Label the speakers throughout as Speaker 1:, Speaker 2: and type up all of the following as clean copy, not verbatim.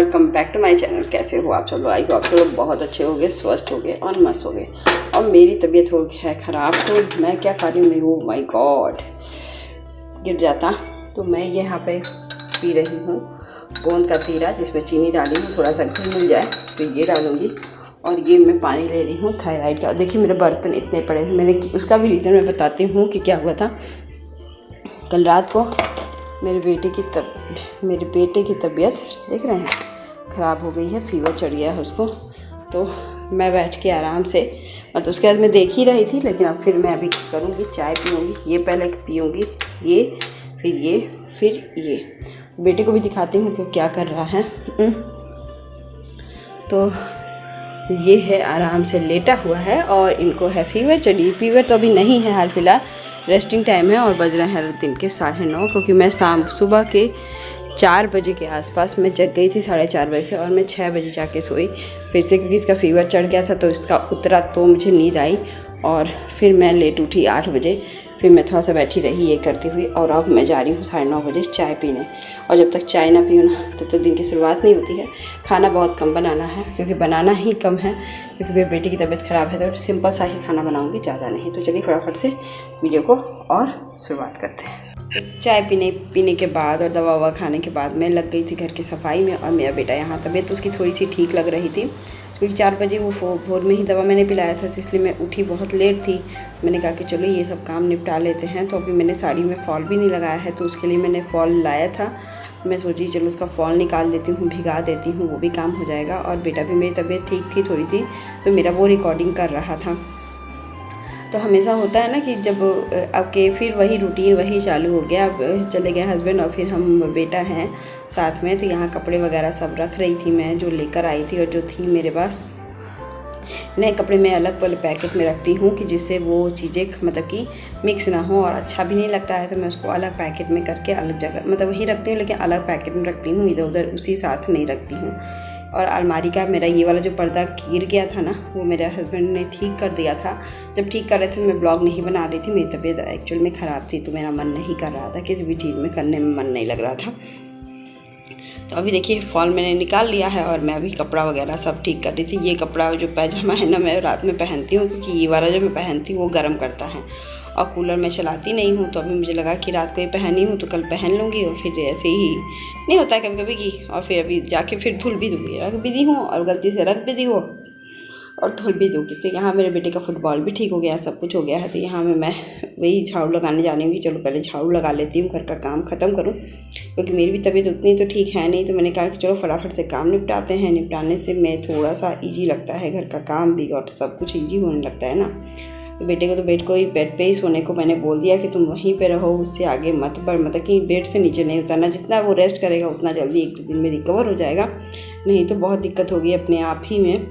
Speaker 1: Welcome back to my channel. कैसे हो आप सब लोग? आई हो आप सब लोग बहुत अच्छे हो गए, स्वस्थ हो गए और मस्त हो गए। और मेरी तबीयत हो गई है ख़राब, तो मैं क्या खा रही हूँ, ओ माय गॉड, गिर जाता। तो मैं यहाँ पे पी रही हूँ गोंद का तीरा, जिसमें चीनी डाली हूँ, थोड़ा सा घी मिल जाए तो ये डालूँगी। और ये मैं पानी ले रही हूँ थायराइड का। देखिए मेरे बर्तन इतने पड़े थे, मैंने उसका भी रीज़न मैं बताती हूँ कि क्या हुआ था। कल रात को मेरे बेटे की तबीयत देख रहे हैं ख़राब हो गई है, फीवर चढ़ गया है उसको। तो मैं बैठ के आराम से, मतलब उसके बाद मैं देख ही रही थी, लेकिन अब फिर मैं अभी करूँगी, चाय पीऊँगी। ये पहले पीऊँगी, ये फिर ये बेटे को भी दिखाती हूँ कि क्या कर रहा है। तो ये है आराम से लेटा हुआ है और इनको है फीवर चढ़ी। फीवर तो अभी नहीं है हाल फिलहाल, रेस्टिंग टाइम है और बज रहे हैं दिन के 9:30, क्योंकि मैं सुबह के 4 बजे के आसपास मैं जग गई थी, 4:30 बजे से, और मैं 6 बजे जाके सोई फिर से, क्योंकि इसका फीवर चढ़ गया था। तो इसका उतरा तो मुझे नींद आई और फिर मैं लेट उठी 8 बजे। फिर मैं थोड़ा सा बैठी रही ये करती हुई, और अब मैं जा रही हूँ 9:30 बजे चाय पीने। और जब तक चाय ना पीऊँ ना, तब तक दिन की शुरुआत नहीं होती है। खाना बहुत कम बनाना है, क्योंकि बनाना ही कम है, क्योंकि मेरे बेटे की तबीयत ख़राब है। तो सिंपल सा ही खाना बनाऊँगी, ज़्यादा नहीं। तो चलिए फटाफट से वीडियो को और शुरुआत करते हैं। चाय पीने के बाद और दवा ववा खाने के बाद मैं लग गई थी घर की सफाई में। और मेरा बेटा यहाँ, तबीयत उसकी थोड़ी सी ठीक लग रही थी, क्योंकि 4 बजे वो भोर में ही दवा मैंने पिलाया था, तो इसलिए मैं उठी बहुत लेट थी। मैंने कहा कि चलो ये सब काम निपटा लेते हैं। तो अभी मैंने साड़ी में फॉल भी नहीं लगाया है, तो उसके लिए मैंने फॉल लाया था। मैं सोची चलो उसका फॉल निकाल देती हूँ, भिगा देती हूँ, वो भी काम हो जाएगा। और बेटा भी, मेरी तबीयत ठीक थी थोड़ी सी, तो मेरा वो रिकॉर्डिंग कर रहा था। तो हमेशा होता है ना कि जब अब के फिर वही रूटीन वही चालू हो गया। अब चले गए हस्बैंड और फिर हम बेटा हैं साथ में। तो यहाँ कपड़े वगैरह सब रख रही थी मैं, जो लेकर आई थी और जो थी मेरे पास। नए कपड़े मैं अलग वाले पैकेट में रखती हूँ, कि जिससे वो चीज़ें मतलब कि मिक्स ना हो और अच्छा भी नहीं लगता है। तो मैं उसको अलग पैकेट में करके अलग जगह, मतलब वही रखती हूँ, लेकिन अलग पैकेट में रखती हूँ, इधर उधर उसी साथ नहीं रखती हूँ। और अलमारी का मेरा ये वाला जो पर्दा गिर गया था ना, वो मेरे हस्बैंड ने ठीक कर दिया था। जब ठीक कर रहे थे, मैं ब्लॉग नहीं बना रही थी, मेरी तबीयत एक्चुअल में ख़राब थी, तो मेरा मन नहीं कर रहा था, किसी भी चीज़ में करने में मन नहीं लग रहा था। तो अभी देखिए फॉल मैंने निकाल लिया है और मैं अभी कपड़ा वगैरह सब ठीक कर रही थी। ये कपड़ा जो पैजामा है ना, मैं रात में पहनती हूँ, क्योंकि ये वाला जो मैं पहनती हूँ वो गर्म करता है, और कूलर में चलाती नहीं हूँ। तो अभी मुझे लगा कि रात को ही पहनी हूँ तो कल पहन लूँगी, और फिर ऐसे ही नहीं होता है कभी कभी की। और फिर अभी जाके फिर धुल भी दूँगी, रख भी दी हूँ और गलती से रख भी दी हो और धुल भी दूँगी। तो यहाँ मेरे बेटे का फुटबॉल भी ठीक हो गया, सब कुछ हो गया है। तो यहाँ मैं वही झाड़ू लगाने जाने की, चलो पहले झाड़ू लगा लेती हूँ, घर का काम ख़त्म करूँ, क्योंकि मेरी भी तबीयत उतनी तो ठीक है नहीं। तो मैंने कहा कि चलो फटाफट से काम निपटाते हैं। निपटाने से मैं थोड़ा सा ईजी लगता है, घर का काम भी और सब कुछ ईजी होने लगता है ना। तो बेटे को तो बेड पे ही सोने को मैंने बोल दिया कि तुम वहीं पे रहो, उससे आगे मत बढ़, मतलब कि बेड से नीचे नहीं उतरना। जितना वो रेस्ट करेगा उतना जल्दी 1-2 दिन में रिकवर हो जाएगा, नहीं तो बहुत दिक्कत होगी अपने आप ही में।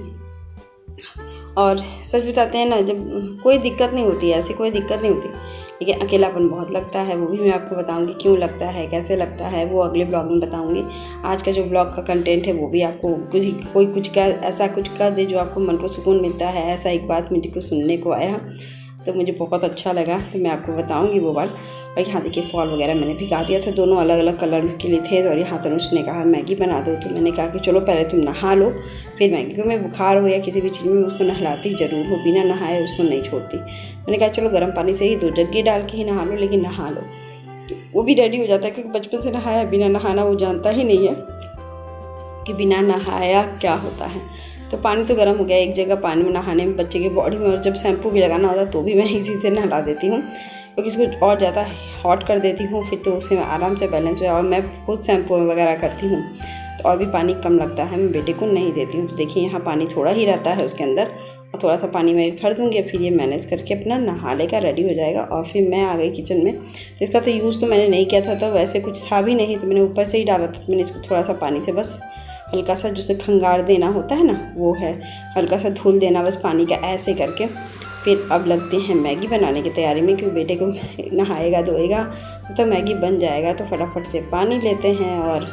Speaker 1: और सच बताते हैं ना, जब कोई दिक्कत नहीं होती है, ऐसी कोई दिक्कत नहीं होती, लेकिन अकेलापन बहुत लगता है। वो भी मैं आपको बताऊंगी क्यों लगता है, कैसे लगता है, वो अगले ब्लॉग में बताऊंगी। आज का जो ब्लॉग का कंटेंट है वो भी आपको कुछ ऐसा कुछ कर दे जो आपको मन को सुकून मिलता है। ऐसा एक बात मुझे को सुनने को आया, तो मुझे बहुत अच्छा लगा, तो मैं आपको बताऊंगी वो बात। और यहाँ देखिए फॉल वगैरह मैंने भिगा दिया था, दोनों अलग अलग कलर के लिए थे। और यहाँ तनुष ने कहा मैगी बना दो, तो मैंने कहा कि चलो पहले तुम नहा लो फिर मैगी। क्योंकि मैं बुखार हो या किसी भी चीज़ में उसको नहलाती ज़रूर हो, बिना नहाए उसको नहीं छोड़ती। मैंने कहा चलो गर्म पानी से ही 2 जग्गी डाल के ही नहा लो, लेकिन नहा लो। तो वो भी रेडी हो जाता है, क्योंकि बचपन से नहाया, बिना नहाना वो जानता ही नहीं है कि बिना नहाया क्या होता है। तो पानी तो गर्म हो गया, एक जगह पानी में नहाने में बच्चे की बॉडी में, और जब शैम्पू भी लगाना होता तो भी मैं इसी से नहला देती हूँ, क्योंकि इसको और ज़्यादा हॉट कर देती हूँ, फिर तो उससे आराम से बैलेंस हो जाए। और मैं खुद शैम्पू वगैरह करती हूँ, तो और भी पानी कम लगता है, मैं बेटे को नहीं देती हूँ। तो देखिए यहाँ पानी थोड़ा ही रहता है उसके अंदर, और थोड़ा सा पानी मैं भर दूँगी, फिर ये मैनेज करके अपना नहा लेकर रेडी हो जाएगा। और फिर मैं आ गई किचन में। तो इसका तो यूज़ तो मैंने नहीं किया था, तो वैसे कुछ था भी नहीं, तो मैंने ऊपर से ही डाला था। मैंने इसको थोड़ा सा पानी से बस हल्का सा, जिसे खंगार देना होता है ना, वो है, हल्का सा धुल देना बस पानी का, ऐसे करके। फिर अब लगते हैं मैगी बनाने की तैयारी में, क्योंकि बेटे को नहाएगा धोएगा तो मैगी बन जाएगा। तो फटाफट से पानी लेते हैं और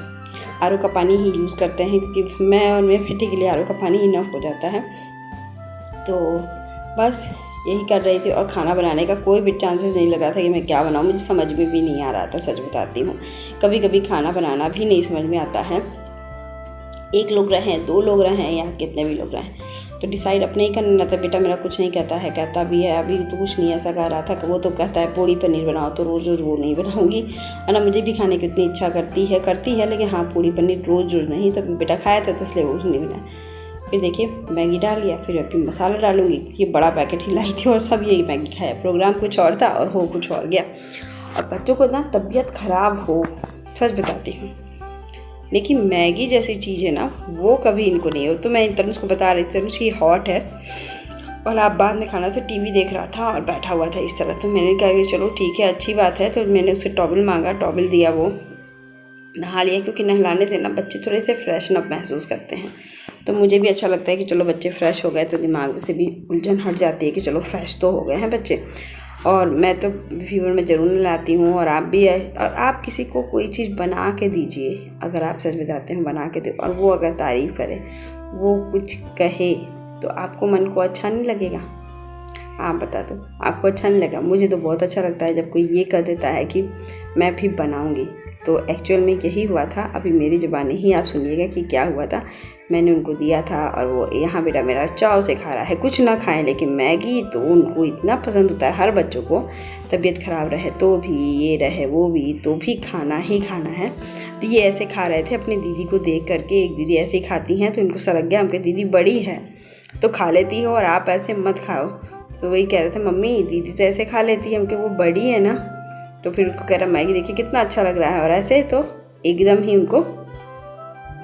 Speaker 1: आर ओ का पानी ही यूज़ करते हैं, क्योंकि मैं और मेरे बेटे के लिए आर ओ का पानी इनफ हो जाता है। तो बस यही कर रही थी। और खाना बनाने का कोई भी चांसेस नहीं लग रहा था कि मैं क्या बनाऊँ, मुझे समझ में भी नहीं आ रहा था, सच बताती हूँ। कभी कभी खाना बनाना भी नहीं समझ में आता है। 1 लोग रहें, 2 लोग रहें या कितने भी लोग रहें, तो डिसाइड अपने ही करना था। बेटा मेरा कुछ नहीं कहता है, कहता भी है अभी तो कुछ नहीं ऐसा कह रहा था। वो तो कहता है पूड़ी पनीर बनाओ, तो रोज़ रोज़ वो नहीं बनाऊंगी। और ना मुझे भी खाने की इतनी इच्छा करती है, लेकिन हाँ पूड़ी पनीर रोज़ रोज़ नहीं। तो बेटा खाया था तो इसलिए वो नहीं बनाया। फिर देखिए मैगी डाल लिया, फिर अभी मसाला डालूंगी क्योंकि बड़ा पैकेट ही लाई थी और सब यही मैगी खाया। प्रोग्राम कुछ और था और हो कुछ और गया। और बच्चों को ना तबीयत ख़राब हो, सच बताती हूँ, लेकिन मैगी जैसी चीज़ है ना वो कभी इनको नहीं हो। तो मैं तनुष को बता रही थी, तनुष की हॉट है और आप बाद में खाना। तो टीवी देख रहा था और बैठा हुआ था इस तरह। तो मैंने कहा कि चलो ठीक है अच्छी बात है। तो मैंने उससे टॉवल मांगा, टॉवल दिया, वो नहा लिया, क्योंकि नहलाने से ना बच्चे थोड़े से फ्रेशन अप महसूस करते हैं। तो मुझे भी अच्छा लगता है कि चलो बच्चे फ्रेश हो गए, तो दिमाग से भी उलझन हट जाती है कि चलो फ्रेश तो हो गए हैं बच्चे। और मैं तो फीवर में ज़रूर नहलाती हूँ, और आप भी है। और आप किसी को कोई चीज़ बना के दीजिए, अगर आप सच बताते हैं बना के दे, और वो अगर तारीफ़ करे, वो कुछ कहे, तो आपको मन को अच्छा नहीं लगेगा? आप बता दो, आपको अच्छा नहीं लगा? मुझे तो बहुत अच्छा लगता है जब कोई ये कह देता है कि मैं भी बनाऊँगी। तो एक्चुअल में यही हुआ था। अभी मेरी ज़बानी ही आप सुनिएगा कि क्या हुआ था। मैंने उनको दिया था और वो यहाँ बेटा मेरा चाव से खा रहा है, कुछ ना खाएं लेकिन मैगी तो उनको इतना पसंद होता है। हर बच्चों को तबीयत ख़राब रहे तो भी, ये रहे वो भी, तो भी खाना ही खाना है। तो ये ऐसे खा रहे थे अपनी दीदी को देख करके। एक दीदी ऐसे ही खाती हैं तो इनको सरक गया, हमके दीदी बड़ी है तो खा लेती हो और आप ऐसे मत खाओ। तो वही कह रहे थे मम्मी दीदी तो ऐसे खा लेती है, हमके वो बड़ी है ना। तो फिर उसको कह रहा मैगी देखिए कितना अच्छा लग रहा है, और ऐसे तो एकदम ही उनको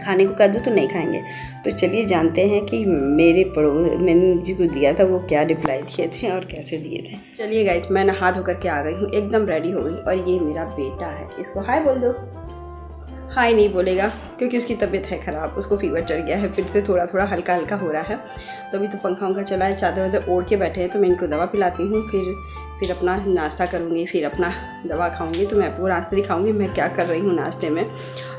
Speaker 1: खाने को कह दो तो नहीं खाएंगे। तो चलिए जानते हैं कि मैंने जिसको दिया था वो क्या रिप्लाई दिए थे और कैसे दिए थे। चलिए गाइस, मैं नहा धो करके आ गई हूँ, एकदम रेडी हो गई। और ये मेरा बेटा है, इसको हाय बोल दो। हाय नहीं बोलेगा क्योंकि उसकी तबीयत है ख़राब, उसको फीवर चढ़ गया है, फिर से थोड़ा थोड़ा हल्का हल्का हो रहा है। तो अभी तो पंखा उंखा चला है, चादर वादर ओढ़ के बैठे हैं। तो मैं इनको दवा पिलाती हूँ, फिर अपना नाश्ता करूँगी, फिर अपना दवा खाऊँगी। तो मैं आपको रास्ते दिखाऊँगी मैं क्या कर रही हूँ नाश्ते में।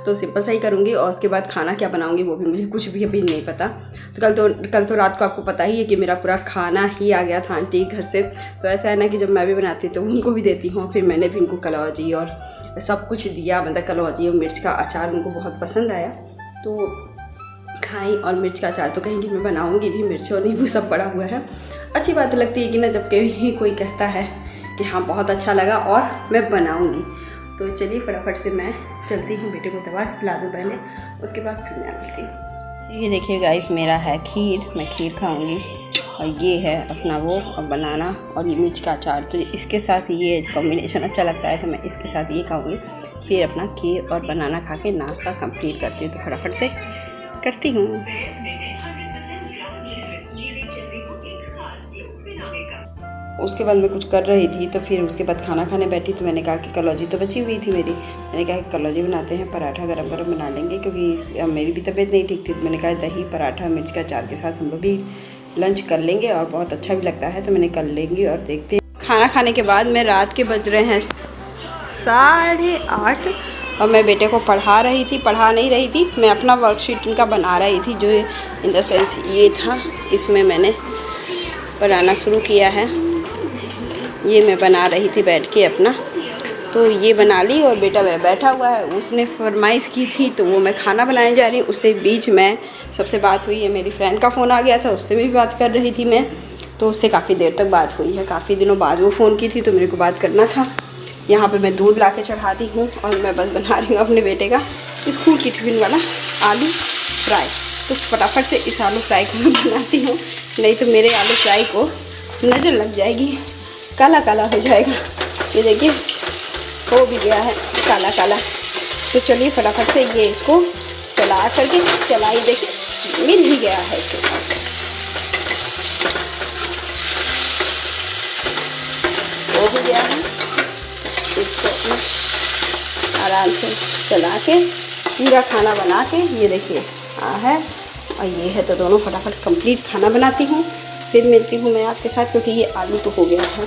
Speaker 1: तो सिंपल सा ही करूँगी, और उसके बाद खाना क्या बनाऊँगी वो भी मुझे कुछ भी अभी नहीं पता। तो कल तो रात को आपको पता ही है कि मेरा पूरा खाना ही आ गया था आंटी घर से। तो ऐसा है ना कि जब मैं भी बनाती तो उनको भी देती हूँ। फिर मैंने भी इनको कलौजी और सब कुछ दिया, मतलब कलौजी और मिर्च का अचार उनको बहुत पसंद आया तो खाई। और मिर्च का अचार तो कहेंगे मैं बनाऊँगी भी, मिर्च और नींबू सब पड़ा हुआ है। अच्छी बात लगती है कि ना जब कभी कोई कहता है कि हाँ बहुत अच्छा लगा और मैं बनाऊँगी। तो चलिए फटाफट से मैं चलती हूँ, बेटे को दवा पिला दूँ पहले, उसके बाद फिर मैं मिलती हूँ। ये देखिए गाइस मेरा है खीर, मैं खीर खाऊंगी। और ये है अपना वो बनाना और ये मिर्च का अचार। तो इसके साथ ये कॉम्बिनेशन अच्छा लगता है तो मैं इसके साथ ये खाऊंगी। फिर अपना खीर और बनाना खा के नाश्ता कंप्लीट करती हूँ। तो फटाफट से करती हूँ। उसके बाद मैं कुछ कर रही थी तो फिर उसके बाद खाना खाने बैठी। तो मैंने कहा कि कलौजी तो बची हुई थी मेरी, मैंने कहा कि कलौजी बनाते हैं, पराठा गरम गरम बना लेंगे क्योंकि मेरी भी तबीयत नहीं ठीक थी। तो मैंने कहा दही पराठा मिर्च का अचार के साथ हम लोग भी लंच कर लेंगे और बहुत अच्छा भी लगता है, तो मैंने कर लेंगी। और देखते हैं खाना खाने के बाद में रात के बज रहे हैं 8:30 और मैं बेटे को पढ़ा नहीं रही थी, मैं अपना वर्कशीट इनका बना रही थी। जो इन द सेंस ये था, इसमें मैंने बनाना शुरू किया है। ये मैं बना रही थी बैठ के अपना, तो ये बना ली। और बेटा मेरा बैठा हुआ है, उसने फरमाइश की थी तो वो मैं खाना बनाने जा रही हूँ। उससे बीच में सबसे बात हुई है, मेरी फ्रेंड का फ़ोन आ गया था, उससे भी बात कर रही थी मैं। तो उससे काफ़ी देर तक बात हुई है, काफ़ी दिनों बाद वो फ़ोन की थी तो मेरे को बात करना था। यहाँ पे मैं दूध ला के चढ़ाती हूँ और मैं बस बना रही हूँ अपने बेटे का स्कूल की टिफ़िन वाला आलू फ्राई। तो फटाफट से इस आलू फ्राई को मैं बनाती हूँ, नहीं तो मेरे आलू फ्राई को नज़र लग जाएगी, काला काला हो जाएगा। ये देखिए हो भी गया है काला काला। तो चलिए फटाफट से ये इसको चला करके चलाई, देखिए मिल ही गया है इसको। हो भी गया है, इसको आराम से चला के पूरा खाना बना के ये देखिए है। और ये है तो दोनों फटाफट कंप्लीट खाना बनाती हूँ, फिर मिलती हूँ मैं आपके साथ। क्योंकि ये आलू तो हो गया है,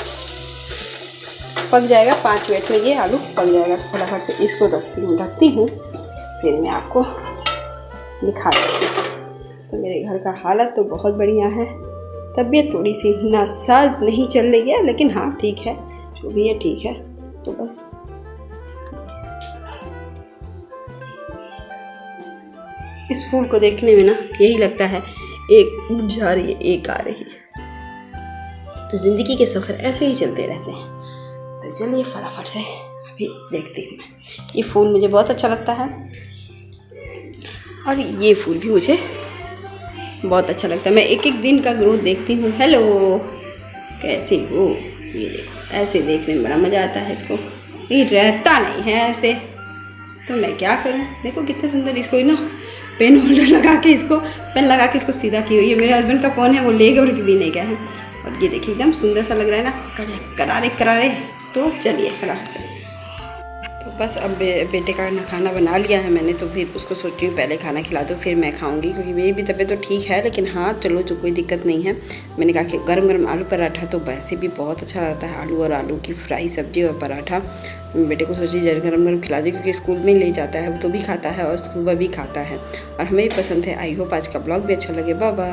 Speaker 1: पक जाएगा 5 मिनट में, ये आलू पक जाएगा। तो फटाफट से इसको रखती हूँ, फिर मैं आपको दिखाती हूँ। तो मेरे घर का हालत तो बहुत बढ़िया है, तबीयत थोड़ी सी नासाज नहीं चल रही है, लेकिन हाँ ठीक है, जो भी है ठीक है। तो बस इस फूल को देखने में ना यही लगता है एक उठ जा रही है, एक आ रही है। तो ज़िंदगी के सफ़र ऐसे ही चलते रहते हैं। तो चलिए फटाफट से अभी देखती हूँ मैं। ये फूल मुझे बहुत अच्छा लगता है और ये फूल भी मुझे बहुत अच्छा लगता है। मैं एक एक दिन का ग्रोथ देखती हूँ। हेलो, कैसे हो? ये देखो, ऐसे देखने में बड़ा मज़ा आता है इसको। ये रहता नहीं है ऐसे, तो मैं क्या करूँ। देखो कितना सुंदर इसको ना पेन होल्डर लगा के, इसको पेन लगा के इसको सीधा की हुई है। मेरे हस्बैंड का फ़ोन है, वो ले गए और भी नहीं गए हैं। और ये देखिए एकदम सुंदर सा लग रहा है ना, करारे करारे। तो चलिए फटाफट से। तो बस अब बेटे का खाना बना लिया है मैंने, तो फिर उसको सोच रही हूँ पहले खाना खिला दो फिर मैं खाऊंगी, क्योंकि मेरी भी तबीयत तो ठीक है। लेकिन हाँ चलो, जो कोई दिक्कत नहीं है। मैंने कहा कि गरम गरम आलू पराठा तो वैसे भी बहुत अच्छा लगता है, आलू और आलू की फ्राई सब्जी और पराठा। बेटे को सोची गरम गरम खिला दी, क्योंकि स्कूल में ले जाता है तो भी खाता है और सुबह भी खाता है और हमें भी पसंद है। आई होप आज का ब्लॉग भी अच्छा लगे। Bye bye.